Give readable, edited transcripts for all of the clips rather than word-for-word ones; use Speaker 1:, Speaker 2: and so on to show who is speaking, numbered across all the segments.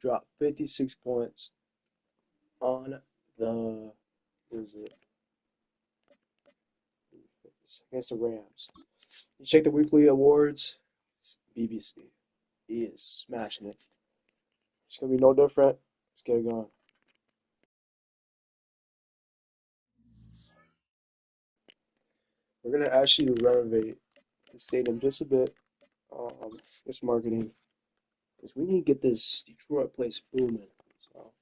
Speaker 1: dropped 56 points on the what is it? Against the Rams. You check the weekly awards. It's BBC. He is smashing it. It's gonna be no different. Let's get it going. We're gonna actually renovate the stadium just a bit. It's marketing because we need to get this Detroit place booming. So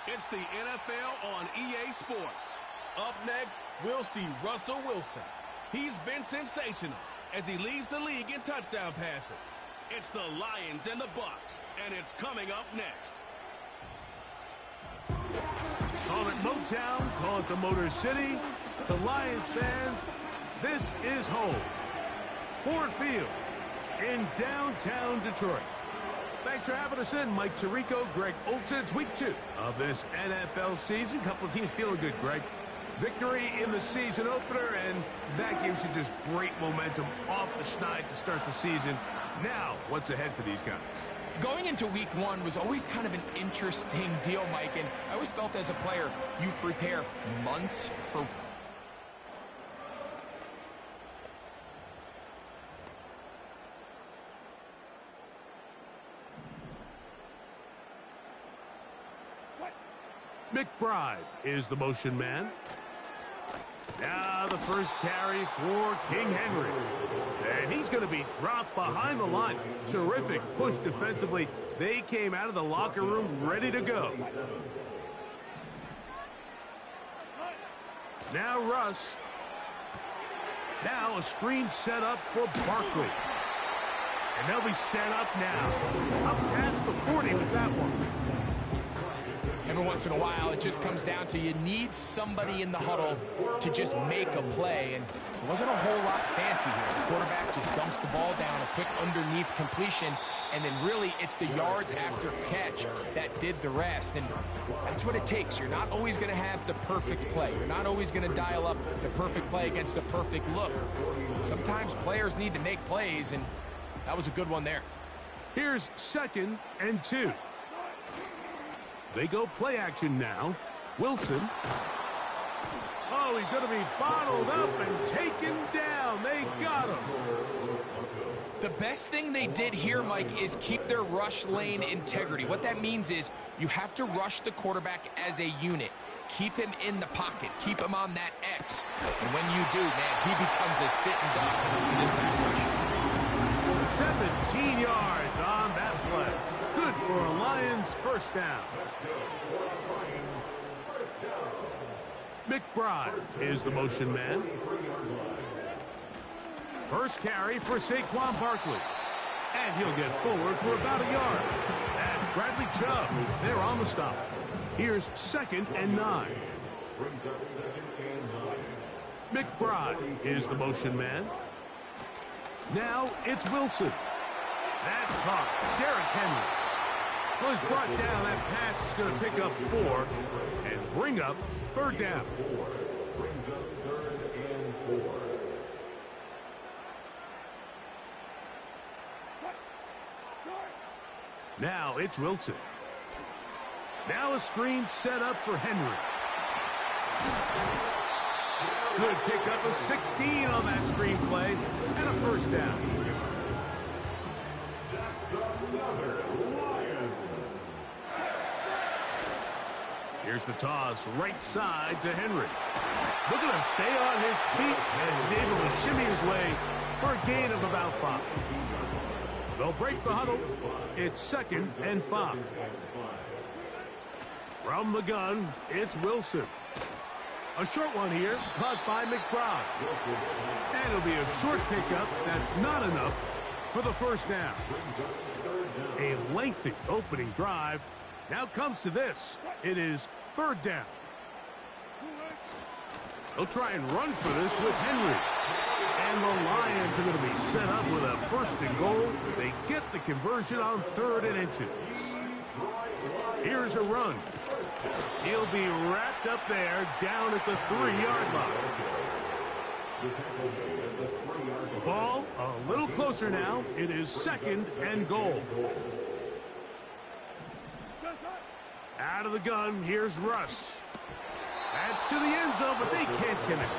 Speaker 2: It's the NFL on EA Sports. Up next, we'll see Russell Wilson. He's been sensational as he leads the league in touchdown passes. It's the Lions and the Bucks, and it's coming up next.
Speaker 3: Call it Motown, call it the Motor City. To Lions fans, this is home. Ford Field in downtown Detroit. Thanks for having us in. Mike Tirico, Greg Olsen. It's week 2 of this NFL season. Couple of teams feeling good, Greg. Victory in the season opener, and that gives you just great momentum off the schneid to start the season. Now, what's ahead for these guys?
Speaker 4: Going into week 1 was always kind of an interesting deal, Mike, and I always felt as a player, you prepare months for...
Speaker 3: McBride is the motion man. Now the first carry for King Henry. And he's going to be dropped behind the line. Terrific push defensively. They came out of the locker room ready to go. Now Russ. Now a screen set up for Barkley. And they'll be set up now. Up past the 40 with that one.
Speaker 4: Every once in a while, it just comes down to you need somebody in the huddle to just make a play, and it wasn't a whole lot fancy here. The quarterback just dumps the ball down, a quick underneath completion, and then really it's the yards after catch that did the rest, and that's what it takes. You're not always going to have the perfect play. You're not always going to dial up the perfect play against the perfect look. Sometimes players need to make plays, and that was a good one there.
Speaker 3: Here's 2nd and 2. They go play action now. Wilson. Oh, he's going to be bottled up and taken down. They got him.
Speaker 4: The best thing they did here, Mike, is keep their rush lane integrity. What that means is you have to rush the quarterback as a unit. Keep him in the pocket. Keep him on that X. And when you do, man, he becomes a sitting duck in this pass rush.
Speaker 3: 17 yards on that play. Good for a Lions first down. McBride is the motion man. First carry for Saquon Barkley. And he'll get forward for about a yard. That's Bradley Chubb. They're on the stop. Here's 2nd and 9. McBride is the motion man. Now it's Wilson. That's caught. Derrick Henry was brought down. That pass is going to pick up 4 and bring up third down. Now it's Wilson. Now a screen set up for Henry. Good pickup of 16 on that screen play and a first down. Here's the toss right side to Henry. Look at him stay on his feet as he's able to shimmy his way for a gain of about 5. They'll break the huddle. It's 2nd and 5. From the gun, it's Wilson. A short one here, caught by McBride. And it'll be a short pickup. That's not enough for the first down. A lengthy opening drive. Now comes to this. It is third down. They'll try and run for this with Henry. And the Lions are going to be set up with a 1st and goal. They get the conversion on 3rd and inches. Here's a run. He'll be wrapped up there down at the 3-yard line. Ball a little closer now. It is 2nd and goal. Out of the gun, here's Russ. That's to the end zone, but they can't connect.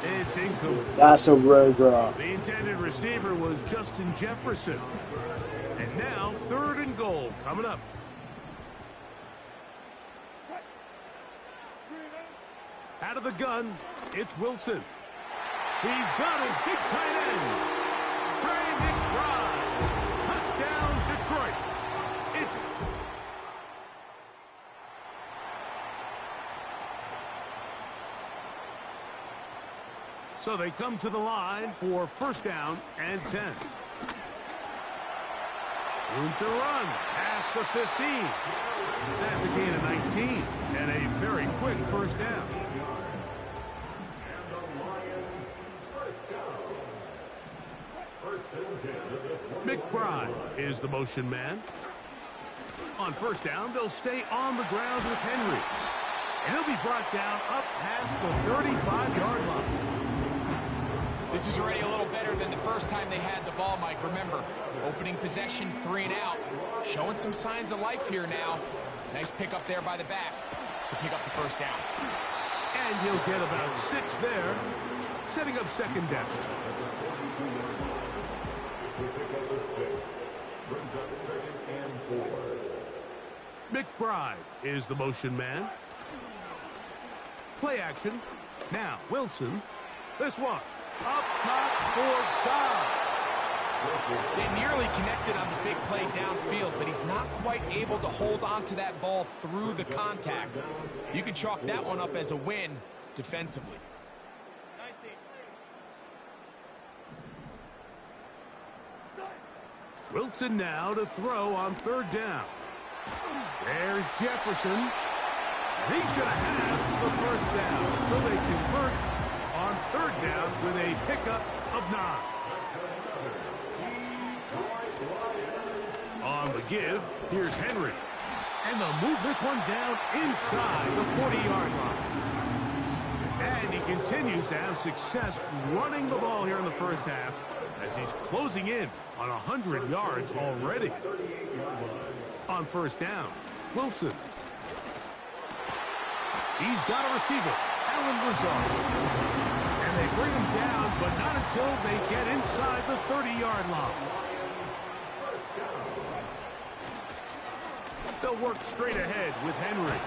Speaker 3: It's incomplete.
Speaker 1: That's a rare draw.
Speaker 3: The intended receiver was Justin Jefferson. And now 3rd and goal coming up. Out of the gun, it's Wilson. He's got his big tight end. Trey McBride. Touchdown, Detroit. It's so they come to the line for 1st down and 10. Room to run past the 15. That's a gain of 19 and a very quick 1st down. McBride is the motion man. On 1st down, they'll stay on the ground with Henry. And he'll be brought down up past the 35-yard line.
Speaker 4: This is already a little better than the first time they had the ball, Mike. Remember, opening possession, 3 and out. Showing some signs of life here now. Nice pick up there by the back to pick up the 1st down.
Speaker 3: And he'll get about 6 there, setting up 2nd down. McBride is the motion man. Play action. Now, Wilson. This one. Up top for Dobbs.
Speaker 4: They nearly connected on the big play downfield, but he's not quite able to hold on to that ball through the contact. You can chalk that one up as a win defensively.
Speaker 3: Wilson now to throw on 3rd down. There's Jefferson. He's going to have the 1st down. So they convert on 3rd down with a pickup of 9. On the give, here's Henry. And they'll move this one down inside the 40-yard line. And he continues to have success running the ball here in the 1st half as he's closing in on 100 yards already. On 1st down, Wilson. He's got a receiver, Allen Lazard. And they bring him down, but not until they get inside the 30-yard line. They'll work straight ahead with Henry.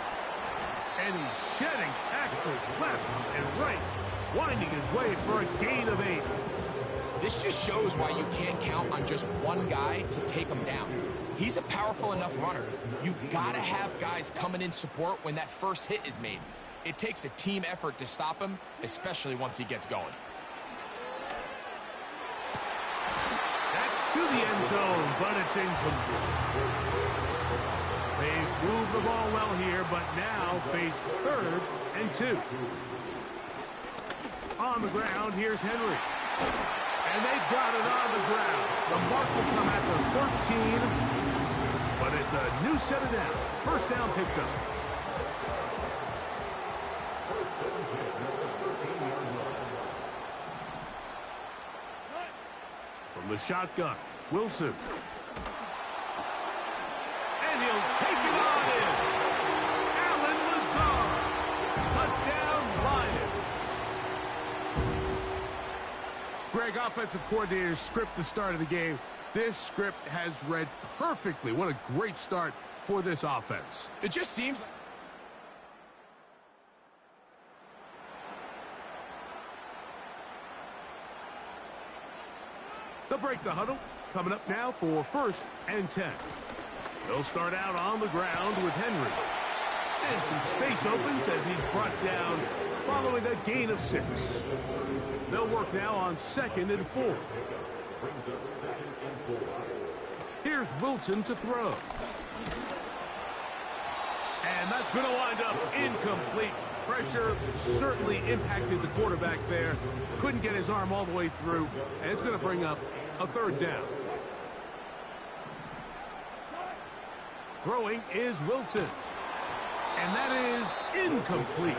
Speaker 3: And he's shedding tackles left and right, winding his way for a gain of 8.
Speaker 4: This just shows why you can't count on just one guy to take him down. He's a powerful enough runner. You've got to have guys coming in support when that first hit is made. It takes a team effort to stop him, especially once he gets going.
Speaker 3: That's to the end zone, but it's incomplete. They've moved the ball well here, but now face 3rd and 2. On the ground, here's Henry. And they've got it on the ground. The mark will come at the 13. But it's a new set of downs. First down picked up. From the shotgun, Wilson. And he'll take it on in. Allen Lazard. Touchdown, Lions. Greg, offensive coordinator's script the start of the game. This script has read perfectly. What a great start for this offense.
Speaker 4: It just seems like...
Speaker 3: They'll break the huddle. Coming up now for 1st and 10. They'll start out on the ground with Henry. And some space opens as he's brought down following a gain of 6. They'll work now on 2nd and 4. Here's Wilson to throw. And that's going to wind up incomplete. Pressure certainly impacted the quarterback there. Couldn't get his arm all the way through. And it's going to bring up a 3rd down. Throwing is Wilson. And that is incomplete.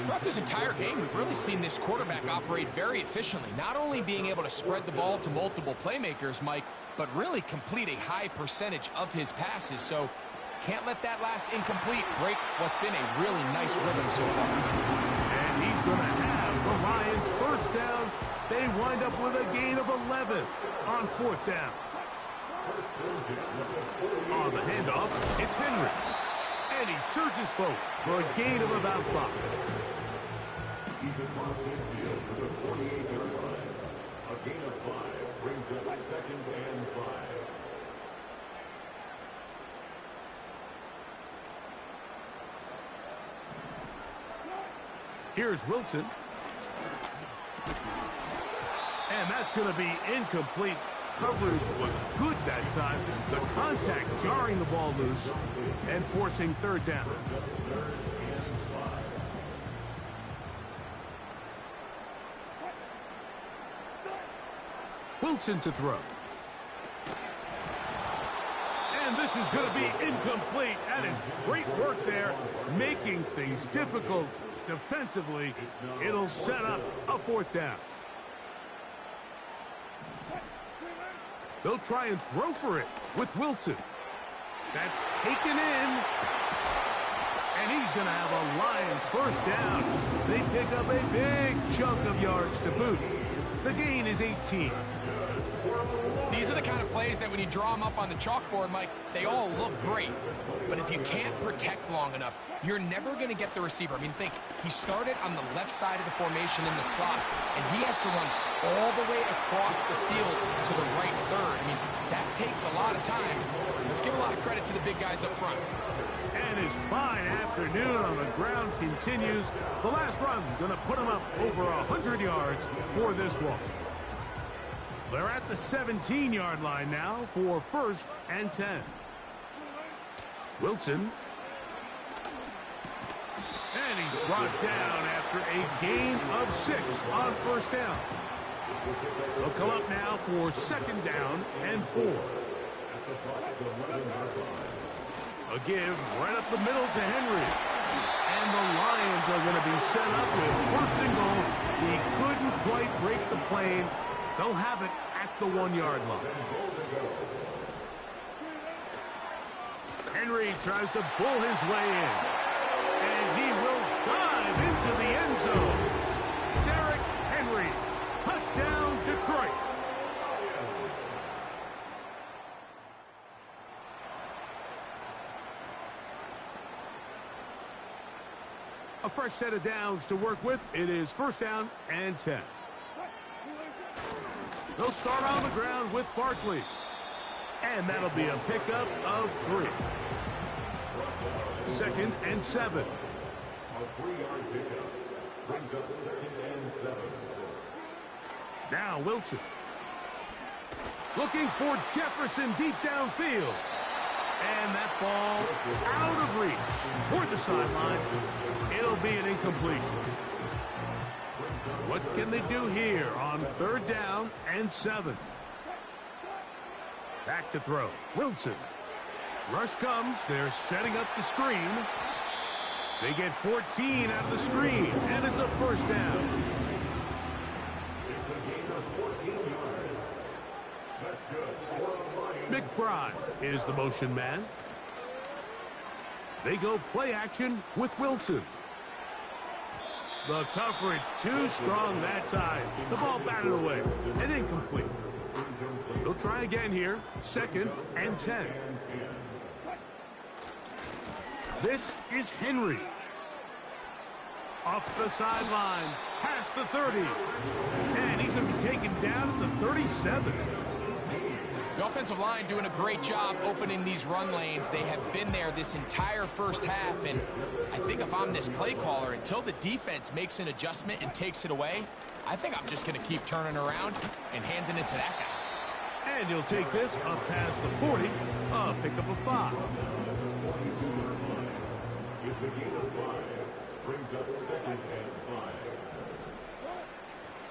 Speaker 4: Throughout this entire game, we've really seen this quarterback operate very efficiently, not only being able to spread the ball to multiple playmakers, Mike, but really complete a high percentage of his passes. So can't let that last incomplete break what's been a really nice rhythm so far.
Speaker 3: And he's going to have the Lions 1st down. They wind up with a gain of 11 on 4th down. On the handoff, it's Henry. And he surges forward for a gain of about 5.
Speaker 5: He's across midfield to the 48-yard line. A gain of 5 brings up 2nd and 5.
Speaker 3: Here's Wilson. And that's going to be incomplete. Coverage was good that time. The contact jarring the ball loose and forcing 3rd down. Wilson to throw. And this is going to be incomplete. That is great work there, making things difficult defensively. It'll set up a 4th down. They'll try and throw for it with Wilson. That's taken in. And he's going to have a Lions 1st down. They pick up a big chunk of yards to boot. The gain is 18.
Speaker 4: These are the kind of plays that when you draw them up on the chalkboard, Mike, they all look great. But if you can't protect long enough, you're never going to get the receiver. I mean, think, he started on the left side of the formation in the slot, and he has to run all the way across the field to the right third. I mean, that takes a lot of time. Let's give a lot of credit to the big guys up front.
Speaker 3: And his fine afternoon on the ground continues. The last run going to put him up over 100 yards for this one. They're at the 17-yard line now for 1st and 10. Wilson. And he's brought down after a gain of 6 on 1st down. They'll come up now for 2nd down and 4. A give right up the middle to Henry. And the Lions are going to be set up with 1st and goal. He couldn't quite break the plane. They'll have it at the 1-yard line. Henry tries to pull his way in. And he will dive into the end zone. Derrick Henry. Touchdown, Detroit. A fresh set of downs to work with. It is 1st down and 10. They'll start on the ground with Barkley. And that'll be a pickup of 3. 2nd and 7.
Speaker 5: A 3-yard pickup brings up 2nd and 7.
Speaker 3: Now Wilson. Looking for Jefferson deep downfield. And that ball out of reach toward the sideline. It'll be an incompletion. What can they do here on 3rd down and 7? Back to throw. Wilson. Rush comes. They're setting up the screen. They get 14 out of the screen, and it's a 1st down.
Speaker 5: It's a gain of 14 yards. That's good. For the Lions.
Speaker 3: McBride is the motion man. They go play action with Wilson. The coverage too strong that time. The ball batted away and incomplete. They'll try again here. 2nd and 10. This is Henry. Up the sideline, past the 30. And he's going to be taken down at the 37.
Speaker 4: The offensive line doing a great job opening these run lanes. They have been there this entire first half, and I think if I'm this play caller, until the defense makes an adjustment and takes it away, I think I'm just going to keep turning around and handing it to that guy.
Speaker 3: And he'll take this up past the 40, a pickup of 5.
Speaker 5: It's a gain of 5. Brings up 2nd and 5.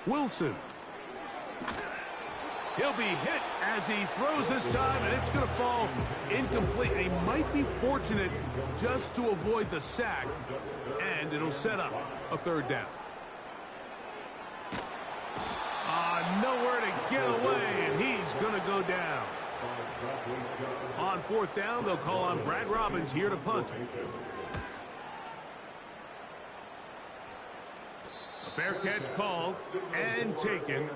Speaker 3: Wilson. He'll be hit as he throws this time, and it's going to fall incomplete. They might be fortunate just to avoid the sack, and it'll set up a 3rd down. Nowhere to get away, and he's going to go down. On 4th down, they'll call on Brad Robbins here to punt. A fair catch called and taken.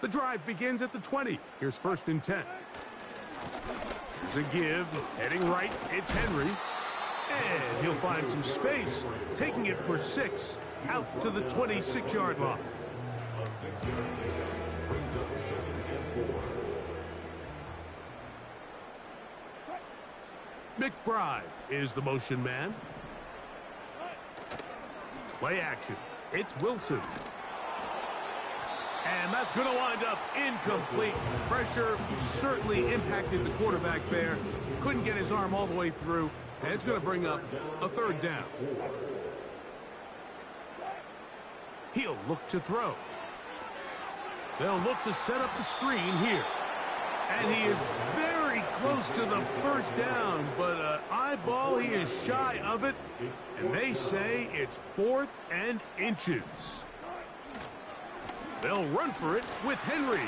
Speaker 3: The drive begins at the 20. Here's 1st and 10. Here's a give. Heading right, it's Henry. And he'll find some space, taking it for 6 out to the 26-yard line.
Speaker 5: A 6-yard gain brings up 2nd and 4.
Speaker 3: McBride is the motion man. Play action. It's Wilson. And that's going to wind up incomplete. Pressure certainly impacted the quarterback there. Couldn't get his arm all the way through. And it's going to bring up a 3rd down. He'll look to throw. They'll look to set up the screen here. And he is very close to the 1st down, but eyeball, he is shy of it. And they say it's 4th and inches. They'll run for it with Henry.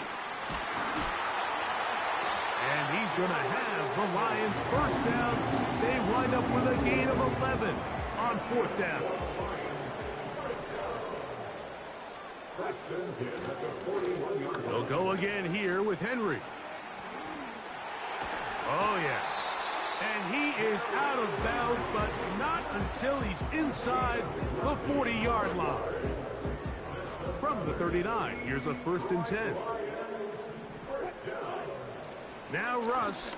Speaker 3: And he's going to have the Lions 1st down. They wind up with a gain of 11 on 4th down. They'll go again here with Henry. Oh, yeah. And he is out of bounds, but not until he's inside the 40-yard line. From the 39, here's a 1st and 10. Now Russ.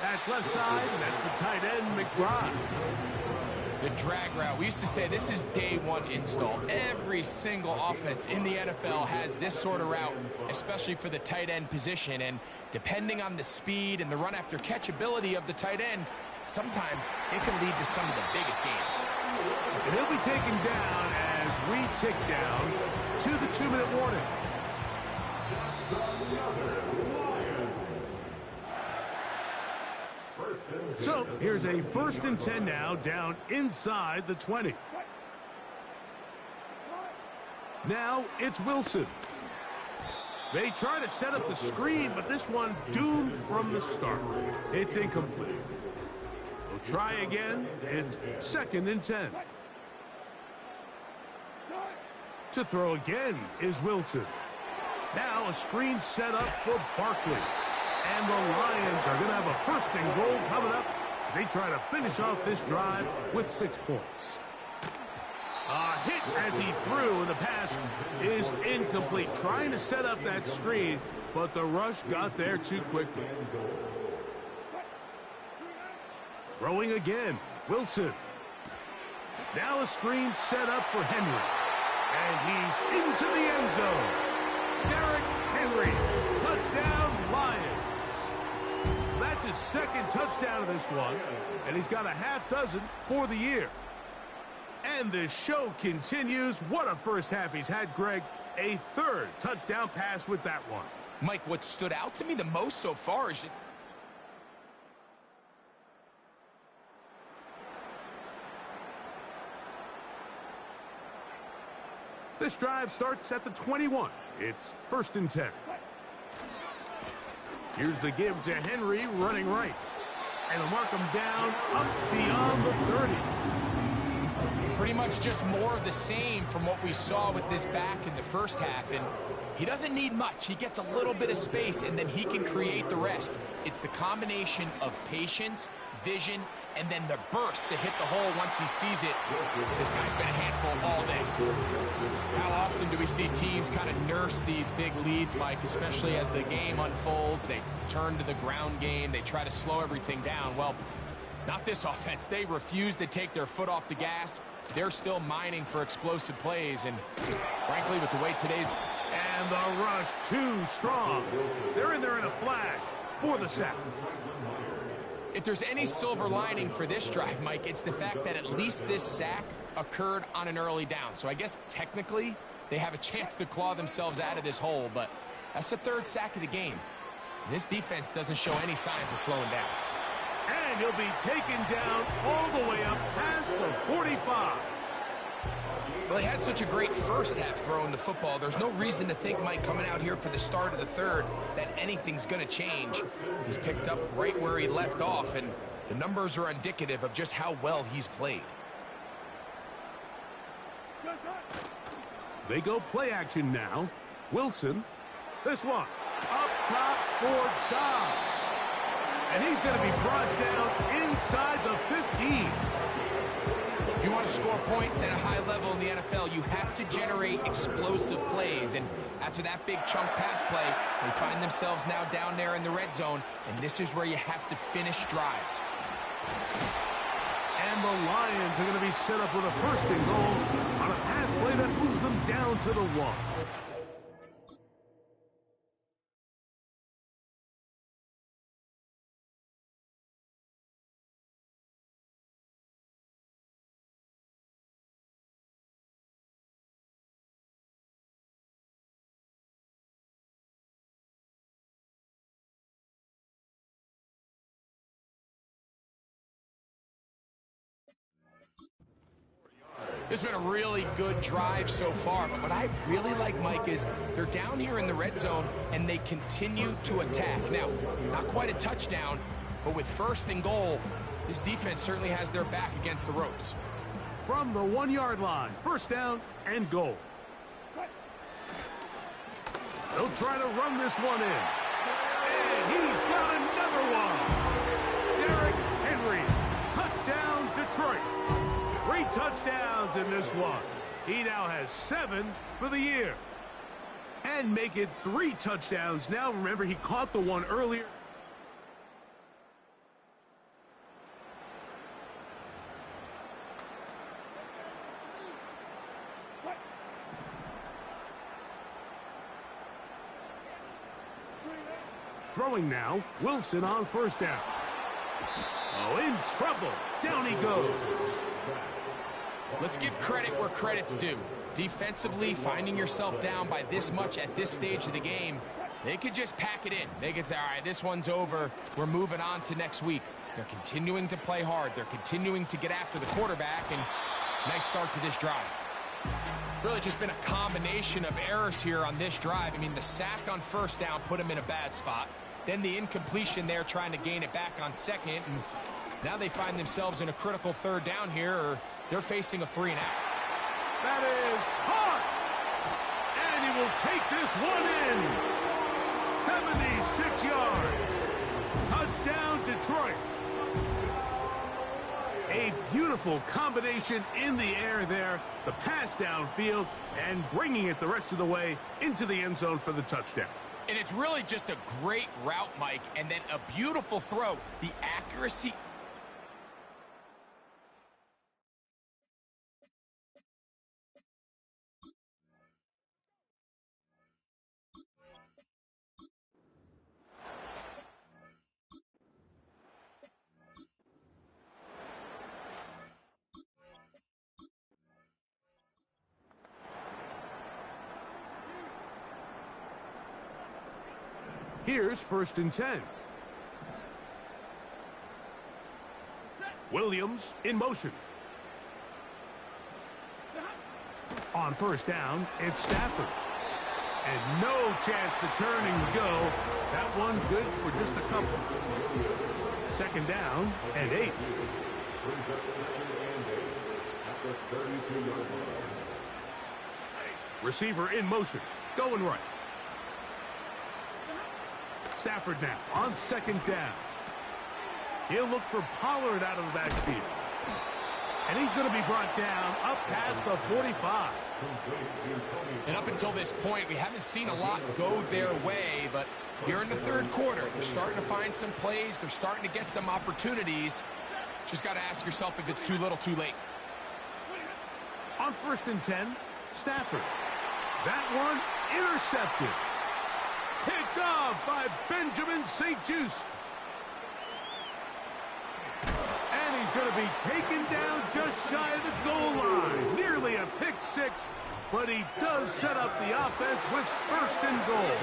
Speaker 3: That's left side, and that's the tight end, McBride.
Speaker 4: The drag route. We used to say this is day 1 install. Every single offense in the NFL has this sort of route, especially for the tight end position. And depending on the speed and the run after catch ability of the tight end, sometimes it can lead to some of the biggest gains.
Speaker 3: And he'll be taken down as we tick down to the 2-minute warning. So here's a 1st and 10 now, down inside the 20. Now it's Wilson. They try to set up the screen, but this one doomed from the start. It's incomplete. We'll try again. It's 2nd and 10. To throw again is Wilson. Now a screen set up for Barkley. And the Lions are going to have a 1st and goal coming up as they try to finish off this drive with 6 points. A hit as he threw, and the pass is incomplete. Trying to set up that screen, but the rush got there too quickly. Throwing again, Wilson. Now a screen set up for Henry. And he's into the end zone. Derrick Henry, touchdown Lions. his second touchdown of this one, and he's got a half dozen for the year. And the show continues. What a first half he's had, Greg. A third touchdown pass with that one.
Speaker 4: Mike, what stood out to me the most so far is just...
Speaker 3: This drive starts at the 21. It's 1st and 10. Here's the give to Henry, running right. And they'll mark him down up beyond the 30.
Speaker 4: Pretty much just more of the same from what we saw with this back in the first half. And he doesn't need much. He gets a little bit of space, and then he can create the rest. It's the combination of patience, vision, and then the burst to hit the hole once he sees it. This guy's been a handful all day. How often do we see teams kind of nurse these big leads, Mike, especially as the game unfolds? They turn to the ground game. They try to slow everything down. Well, not this offense. They refuse to take their foot off the gas. They're still mining for explosive plays. And frankly, with the way today's...
Speaker 3: And the rush too strong. They're in there in a flash for the sack.
Speaker 4: If there's any silver lining for this drive, Mike, it's the fact that at least this sack occurred on an early down. So I guess technically they have a chance to claw themselves out of this hole, but that's the third sack of the game. This defense doesn't show any signs of slowing down.
Speaker 3: And he'll be taken down all the way up past the 45.
Speaker 4: Well, he had such a great first half throwing the football. There's no reason to think, Mike, coming out here for the start of the third, that anything's going to change. He's picked up right where he left off, and the numbers are indicative of just how well he's played.
Speaker 3: They go play action now. Wilson, this one, up top for Dobbs. And he's going to be brought down inside the 15.
Speaker 4: If you want to score points at a high level in the NFL, you have to generate explosive plays. And after that big chunk pass play, they find themselves now down there in the red zone. And this is where you have to finish drives.
Speaker 3: And the Lions are going to be set up with a 1st and goal on a pass play that moves them down to the 1.
Speaker 4: It's been a really good drive so far, but what I really like, Mike, is they're down here in the red zone, and they continue to attack. Now, not quite a touchdown, but with 1st and goal, this defense certainly has their back against the ropes.
Speaker 3: From the 1-yard line, 1st down and goal. They'll try to run this one in. And he's got another one. Derrick Henry, touchdown Detroit. 3 touchdowns in this one. He now has 7 for the year. And make it 3 touchdowns now. Remember, he caught the one earlier. Throwing now, Wilson on 1st down. Oh, in trouble. Down he goes.
Speaker 4: Let's give credit where credit's due. Defensively, finding yourself down by this much at this stage of the game, they could just pack it in. They could say, all right, this one's over. We're moving on to next week. They're continuing to play hard. They're continuing to get after the quarterback, and nice start to this drive. Really just been a combination of errors here on this drive. I mean, the sack on 1st down put him in a bad spot. Then the incompletion there trying to gain it back on 2nd, and now they find themselves in a critical 3rd down here, or they're facing a 3 and out.
Speaker 3: That is hard. And he will take this one in. 76 yards. Touchdown, Detroit. A beautiful combination in the air there. The pass downfield and bringing it the rest of the way into the end zone for the touchdown.
Speaker 4: And it's really just a great route, Mike, and then a beautiful throw. The accuracy...
Speaker 3: Here's 1st and 10. Williams in motion. On 1st down, it's Stafford. And no chance to turn and go. That one good for just a couple. 2nd down and 8.
Speaker 5: Brings up 2nd and 8 at the 32-yard line.
Speaker 3: Receiver in motion, going right. Stafford now on 2nd down. He'll look for Pollard out of the backfield. And he's going to be brought down up past the 45.
Speaker 4: And up until this point, we haven't seen a lot go their way, but here in the 3rd quarter, they're starting to find some plays. They're starting to get some opportunities. Just got to ask yourself if it's too little, too late.
Speaker 3: On 1st and 10, Stafford. That one intercepted. Picked off by Benjamin St-Juste. And he's going to be taken down just shy of the goal line. Nearly a pick 6, but he does set up the offense with 1st and goal.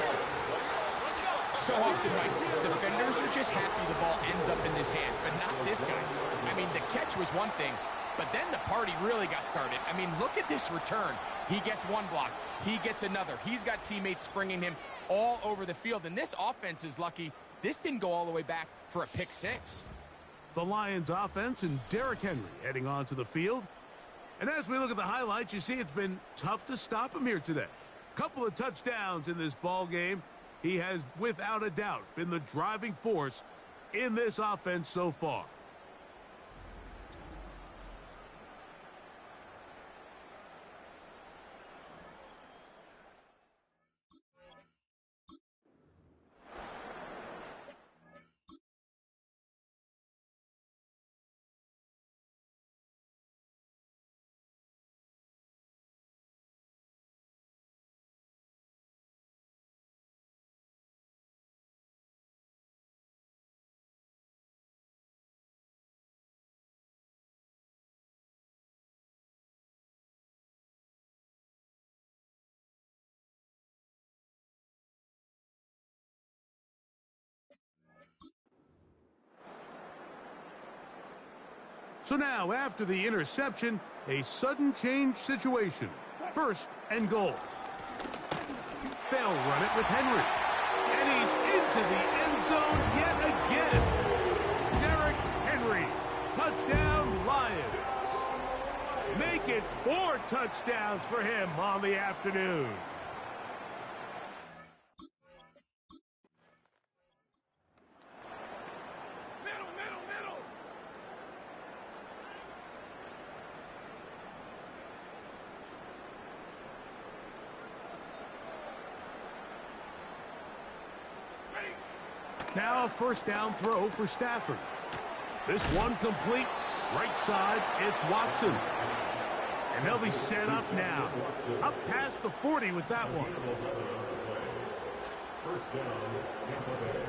Speaker 4: So often, Mike, defenders are just happy the ball ends up in his hands, but not this guy. I mean, the catch was one thing, but then the party really got started. I mean, look at this return. He gets one block. He gets another. He's got teammates springing him all over the field, and this offense is lucky. This didn't go all the way back for a pick 6.
Speaker 3: The Lions offense and Derrick Henry heading onto the field. And as we look at the highlights, you see it's been tough to stop him here today. Couple of touchdowns in this ball game. He has, without a doubt, been the driving force in this offense so far. So now, after the interception, a sudden change situation. 1st and goal. They'll run it with Henry. And he's into the end zone yet again. Derrick Henry. Touchdown, Lions. Make it 4 touchdowns for him on the afternoon. Now a 1st down throw for Stafford. This one complete. Right side, it's Watson. And they'll be set up now. Up past the 40 with that one.
Speaker 5: 1st down, Tampa Bay.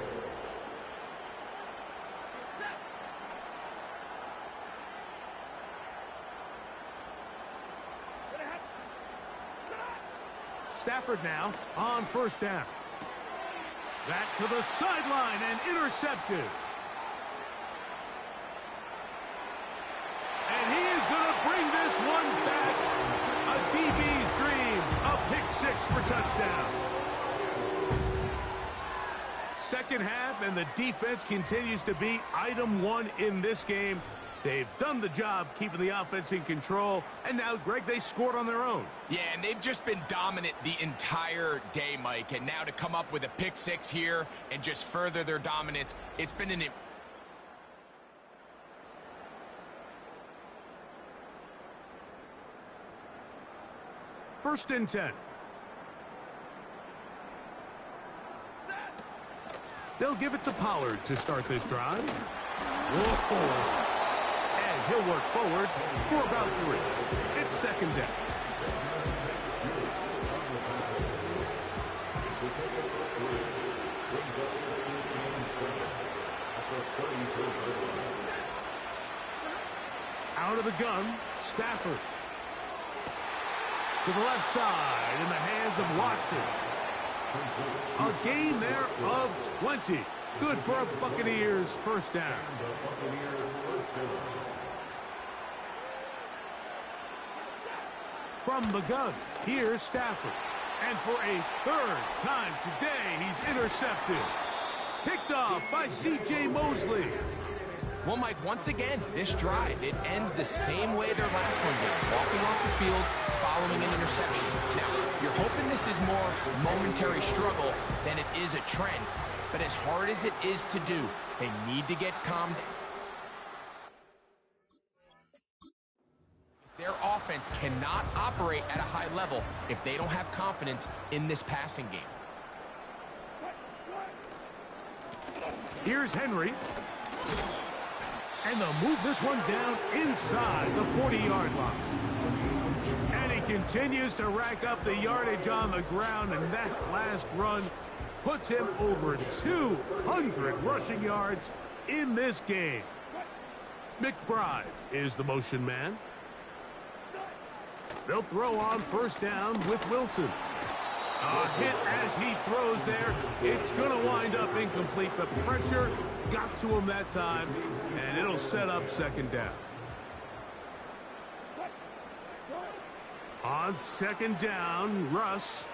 Speaker 3: Stafford now on 1st down. Back to the sideline and intercepted. And he is going to bring this one back. A DB's dream. A pick 6 for touchdown. 2nd half, and the defense continues to be item 1 in this game. They've done the job keeping the offense in control. And now, Greg, they scored on their own.
Speaker 4: Yeah, and they've just been dominant the entire day, Mike. And now to come up with a pick 6 here and just further their dominance, it's been an...
Speaker 3: First and 10. They'll give it to Pollard to start this drive. Whoa. And he'll work forward for about 3. It's 2nd down. Out of the gun, Stafford. To the left side in the hands of Watson. A gain there of 20. Good for a Buccaneers first down. From the gun, here's Stafford. And for a third time today, he's intercepted. Picked off by C.J. Mosley.
Speaker 4: Well, Mike, once again, this drive, it ends the same way their last one did. Walking off the field, following an interception. Now, you're hoping this is more momentary struggle than it is a trend. But as hard as it is to do, they need to get calm. Their offense cannot operate at a high level if they don't have confidence in this passing game.
Speaker 3: Here's Henry. And they'll move this one down inside the 40-yard line. And he continues to rack up the yardage on the ground, and that last run puts him over 200 rushing yards in this game. McBride is the motion man. They'll throw on first down with Wilson. A hit as he throws there. It's going to wind up incomplete. The pressure got to him that time, and it'll set up second down. On second down, Russ.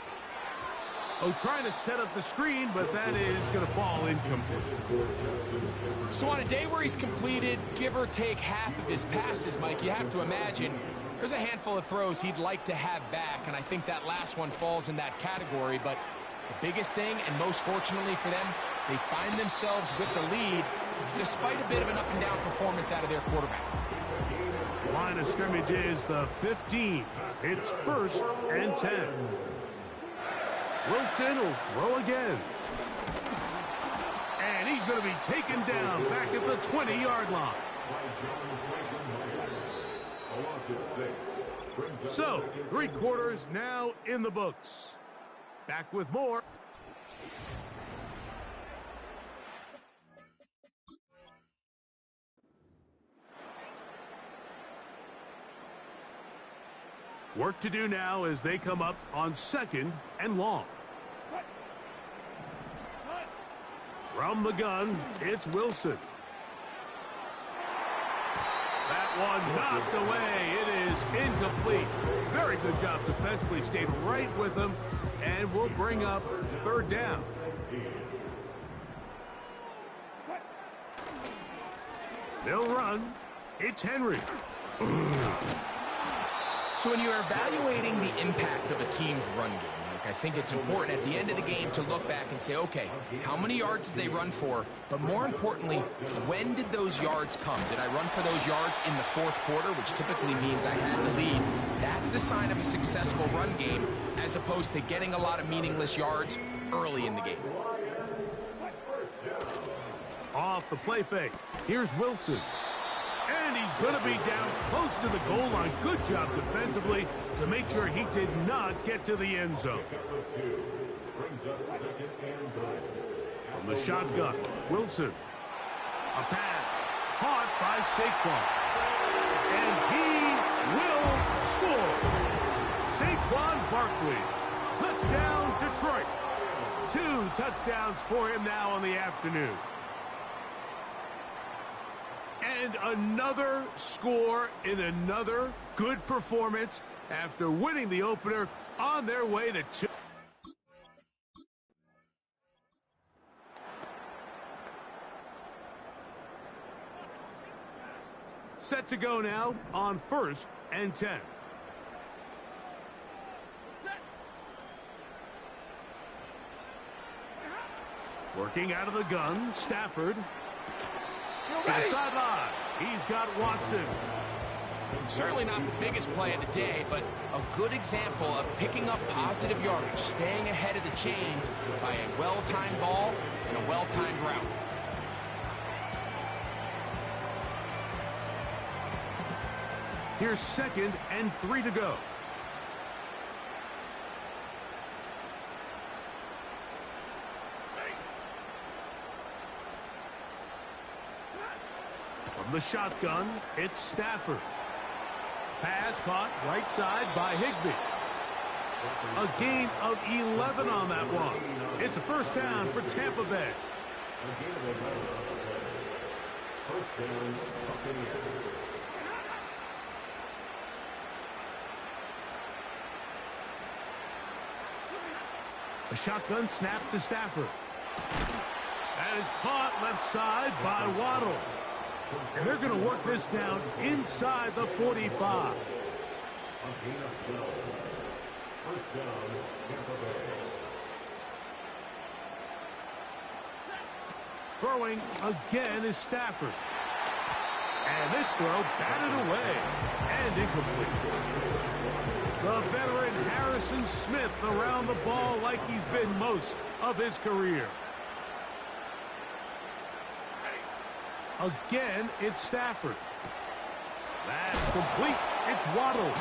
Speaker 3: Oh, trying to set up the screen, but that is going to fall incomplete.
Speaker 4: So on a day where he's completed, give or take half of his passes, Mike, you have to imagine there's a handful of throws he'd like to have back, and I think that last one falls in that category. But the biggest thing, and most fortunately for them, they find themselves with the lead despite a bit of an up-and-down performance out of their quarterback.
Speaker 3: Line of scrimmage is the 15. It's first and 10. Wilson will throw again. And he's going to be taken down back at the 20-yard line. So, 3 quarters now in the books. Back with more. Work to do now as they come up on second and long. From the gun, it's Wilson. That one knocked away. It is incomplete. Very good job defensively. Stayed right with him, and will bring up third down. They'll run. It's Henry.
Speaker 4: So when you're evaluating the impact of a team's run game, I think it's important at the end of the game to look back and say, okay, how many yards did they run for? But more importantly, when did those yards come? Did I run for those yards in the fourth quarter, which typically means I had the lead? That's the sign of a successful run game, as opposed to getting a lot of meaningless yards early in the game.
Speaker 3: Off the play fake. Here's Wilson. And he's going to be down close to the goal line. Good job defensively to make sure he did not get to the end zone. From the shotgun, Wilson. A pass caught by Saquon. And he will score. Saquon Barkley. Touchdown, Detroit. 2 touchdowns for him now on the afternoon. And another score in another good performance after winning the opener on their way to 2. Set to go now on first and 10. Working out of the gun, Stafford. To the sideline. He's got Watson.
Speaker 4: Certainly not the biggest play of the day, but a good example of picking up positive yardage, staying ahead of the chains by a well-timed ball and a well-timed route.
Speaker 3: Here's second and 3 to go. From the shotgun, it's Stafford. Pass caught right side by Higbee. A gain of 11 on that one. It's a first down for Tampa Bay.
Speaker 5: First down, Buccaneers.
Speaker 3: A shotgun snap to Stafford. That is caught left side by Waddle. And they're going to work this down inside the 45.
Speaker 5: A gain of 12. First down, Tampa Bay.
Speaker 3: Throwing again is Stafford. And this throw batted away and incomplete. The veteran Harrison Smith around the ball like he's been most of his career. Again, it's Stafford. That's complete. It's Waddle.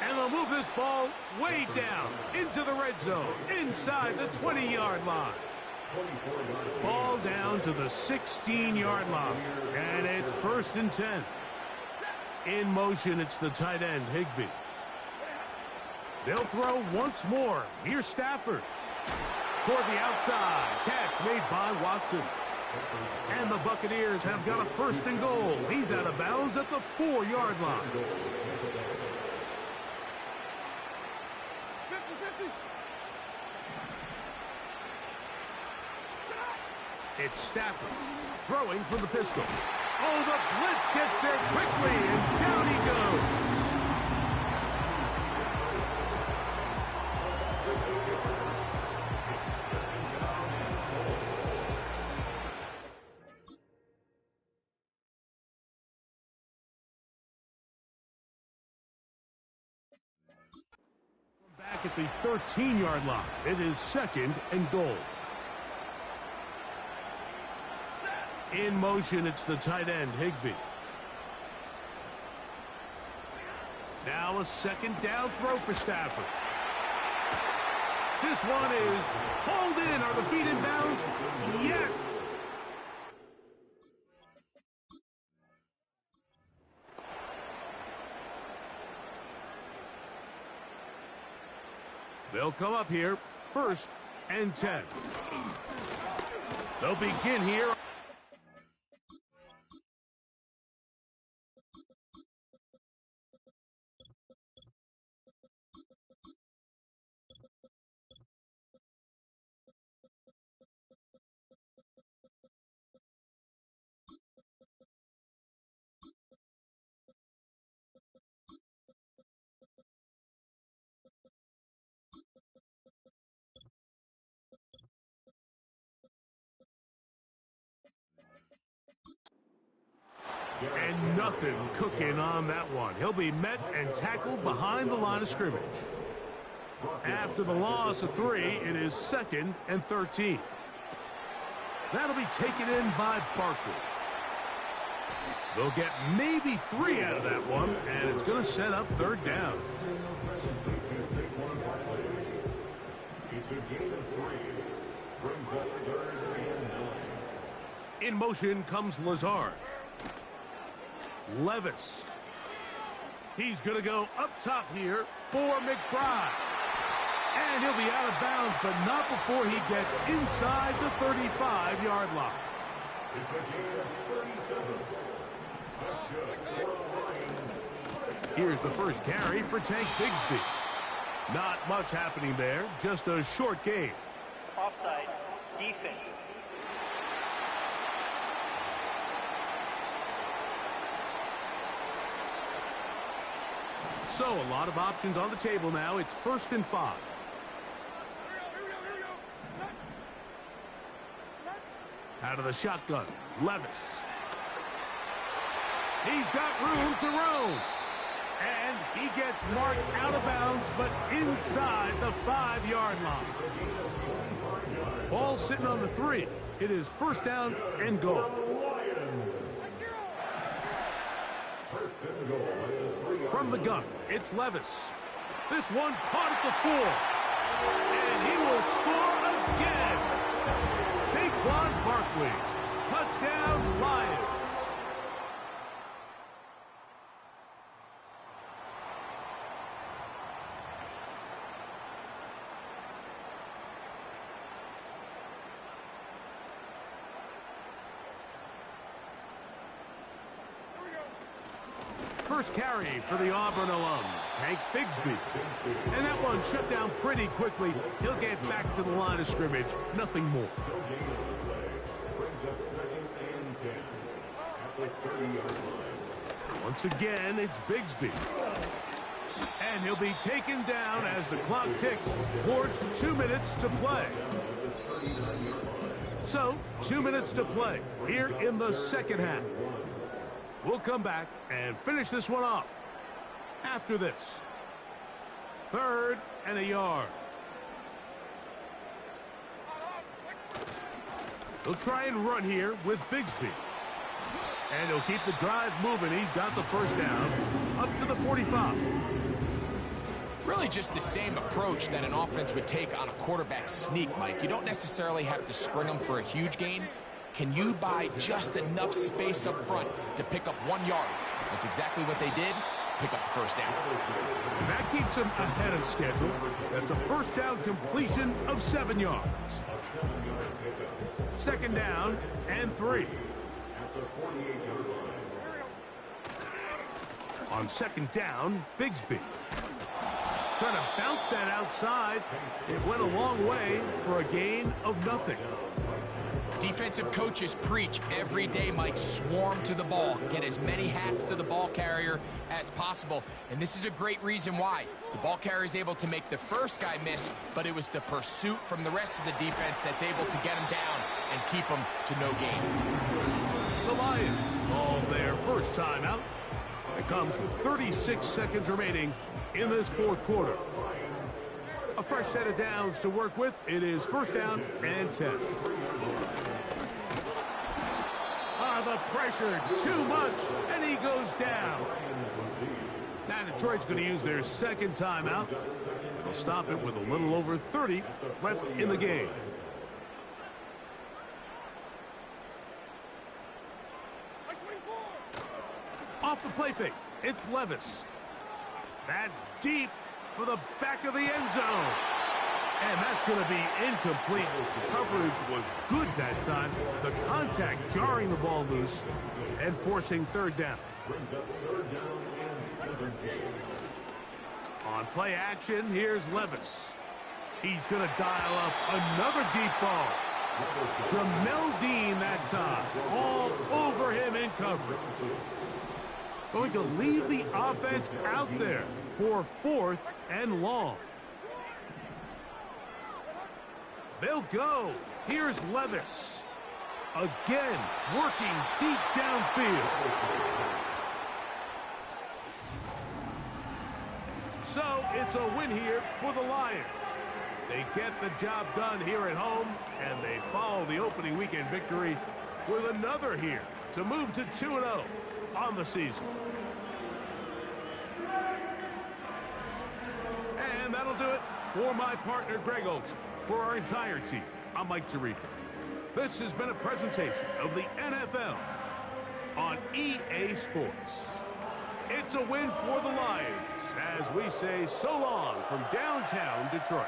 Speaker 3: And they'll move this ball way down into the red zone, inside the 20-yard line. Ball down to the 16-yard line. And it's 1st and 10. In motion, it's the tight end, Higbee. They'll throw once more. Here's Stafford. Toward the outside. Catch made by Watson. And the Buccaneers have got a 1st and goal. He's out of bounds at the 4-yard line. It's Stafford throwing from the pistol. Oh, the blitz gets there quickly, and down he goes. Back at the 13-yard line. It is 2nd and goal. In motion, it's the tight end, Higbee. Now a 2nd down throw for Stafford. This one is hauled in. Are the feet in bounds? Yes. They'll come up here, 1st and 10. They'll begin here. And nothing cooking on that one. He'll be met and tackled behind the line of scrimmage. After the loss of 3, it is 2nd and 13. That'll be taken in by Barkley. They'll get maybe 3 out of that one, and it's going to set up 3rd down.
Speaker 5: It's a gain of 3. Brings up 3rd and 9.
Speaker 3: In motion comes Lazard. Levis. He's going to go up top here for McBride. And he'll be out of bounds, but not before he gets inside the 35-yard line.
Speaker 5: It's a gain of 37. That's good. For the Lions.
Speaker 3: Here's the first carry for Tank Bigsby. Not much happening there, just a short gain.
Speaker 6: Offside, defense.
Speaker 3: So a lot of options on the table now. It's 1st and 5. Out of the shotgun, Levis. He's got room to roam. And he gets marked out of bounds, but inside the 5-yard line. Ball sitting on the 3. It is 1st down and goal. From the gun, it's Levis. This one caught at the 4. And he will score again. Saquon Barkley. Touchdown, Lions. First carry for the Auburn alum, Tank Bigsby. And that one shut down pretty quickly. He'll get back to the line of scrimmage. Nothing more.
Speaker 5: Brings up 2nd and 10 at the 30-yard line.
Speaker 3: Once again, it's Bigsby. And he'll be taken down as the clock ticks towards 2 minutes to play. So, 2 minutes to play here in the second half. We'll come back and finish this one off after this. 3rd and a yard. He'll try and run here with Bigsby. And he'll keep the drive moving. He's got the first down up to the 45.
Speaker 4: Really just the same approach that an offense would take on a quarterback sneak, Mike. You don't necessarily have to spring them for a huge gain. Can you buy just enough space up front to pick up 1 yard? That's exactly what they did. Pick up the first down.
Speaker 3: And that keeps him ahead of schedule. That's a first down completion of 7 yards. 2nd down and 3. On 2nd down, Bigsby. Trying to bounce that outside. It went a long way for a gain of nothing.
Speaker 4: Defensive coaches preach every day, Mike, swarm to the ball. Get as many hats to the ball carrier as possible. And this is a great reason why. The ball carrier is able to make the first guy miss, but it was the pursuit from the rest of the defense that's able to get him down and keep him to no gain.
Speaker 3: The Lions call their first timeout. It comes with 36 seconds remaining in this 4th quarter. A fresh set of downs to work with. It is 1st down and 10. The pressure, too much, and he goes down. Now Detroit's going to use their 2nd timeout. They'll stop it with a little over 30 left in the game. Off the play fake, it's Levis. That's deep for the back of the end zone. And that's going to be incomplete. Coverage was good that time. The contact jarring the ball loose and forcing 3rd down. On play action, here's Levis. He's going to dial up another deep ball. Jamel Dean that time. All over him in coverage. Going to leave the offense out there for 4th and long. They'll go. Here's Levis. Again, working deep downfield. So it's a win here for the Lions. They get the job done here at home, and they follow the opening weekend victory with another here to move to 2-0 on the season. And that'll do it for my partner, Greg Olson. For our entire team, I'm Mike Tirico. This has been a presentation of the NFL on EA Sports. It's a win for the Lions as we say so long from downtown Detroit.